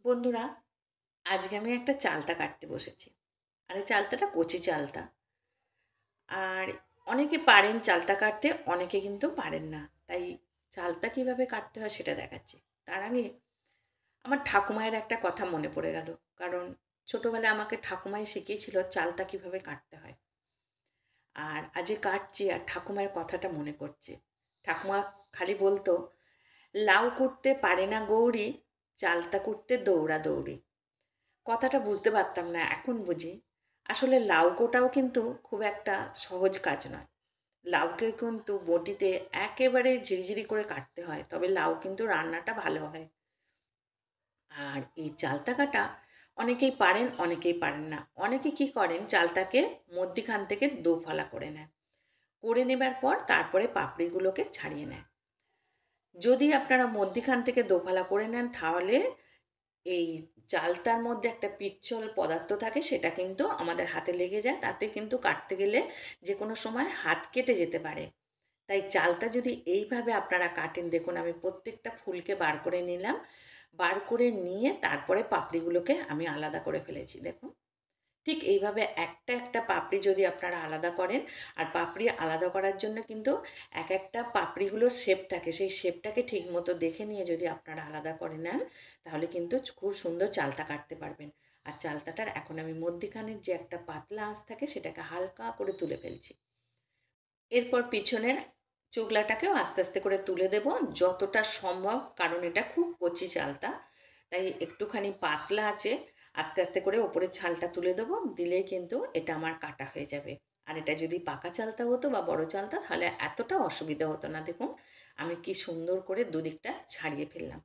বন্ধুরা, আজকে আমি একটা চালতা কাটতে বসেছি। আর এই চালতাটা কচি চালতা। আর অনেকে পারেন চালতা কাটতে, অনেকে কিন্তু পারেন না। তাই চালতা কিভাবে কাটতে হয় সেটা দেখাচ্ছি। তার আগে আমার ঠাকুমায়ের একটা কথা মনে পড়ে গেল। কারণ ছোটোবেলায় আমাকে ঠাকুমাই শিখিয়েছিল চালতা কিভাবে কাটতে হয়। আর আজকে কাটছি আর ঠাকুমার কথাটা মনে করছে। ঠাকুমা খালি বলতো, লাউ কুটতে পারে না গৌরী, চালতা কুটতে দৌড়া দৌড়ি। কথাটা বুঝতে পারতাম না, এখন বুঝি। আসলে লাউ কোটাও কিন্তু খুব একটা সহজ কাজ নয়। লাউকে কিন্তু বটিতে একেবারে ঝিরিঝিরি করে কাটতে হয়, তবে লাউ কিন্তু রান্নাটা ভালো হয়। আর এই চালতা কাটা অনেকেই পারেন, অনেকেই পারেন না। অনেকে কি করেন, চালতাকে মধ্যিখান থেকে দোফালা করে নেয়। করে নেবার পর তারপরে পাপড়িগুলোকে ছাড়িয়ে নেয়। যদি আপনারা মধ্যিখান থেকে দোফালা করে নেন, তাহলে এই চালতার মধ্যে একটা পিচ্ছল পদার্থ থাকে, সেটা কিন্তু আমাদের হাতে লেগে যায়, তাতে কিন্তু কাটতে গেলে যে কোনো সময় হাত কেটে যেতে পারে। তাই চালতা যদি এইভাবে আপনারা কাটেন, দেখুন আমি প্রত্যেকটা ফুলকে বার করে নিলাম, বার করে নিয়ে তারপরে পাপড়িগুলোকে আমি আলাদা করে ফেলেছি। দেখুন, ঠিক এইভাবে একটা একটা পাপড়ি যদি আপনারা আলাদা করেন, আর পাপড়ি আলাদা করার জন্য কিন্তু এক একটা পাপড়িগুলোর শেপ থাকে, সেই শেপটাকে ঠিক মতো দেখে নিয়ে যদি আপনারা আলাদা করে নেন, তাহলে কিন্তু খুব সুন্দর চালতা কাটতে পারবেন। আর চালতাটার এখন আমি মধ্যিখানের যে একটা পাতলা আঁশ থাকে, সেটাকে হালকা করে তুলে ফেলছি। এরপর পিছনের চোগলাটাকেও আস্তে আস্তে করে তুলে দেব, যতটা সম্ভব, কারণ এটা খুব কচি চালতা, তাই একটুখানি পাতলা আছে। আস্তে আস্তে করে ওপরের ছালটা তুলে দেবো, দিলেই কিন্তু এটা আমার কাটা হয়ে যাবে। আর এটা যদি পাকা চালতা হতো বা বড় চালতা, তাহলে এতটা অসুবিধা হতো না। দেখুন আমি কি সুন্দর করে দুদিকটা ছাড়িয়ে ফেললাম।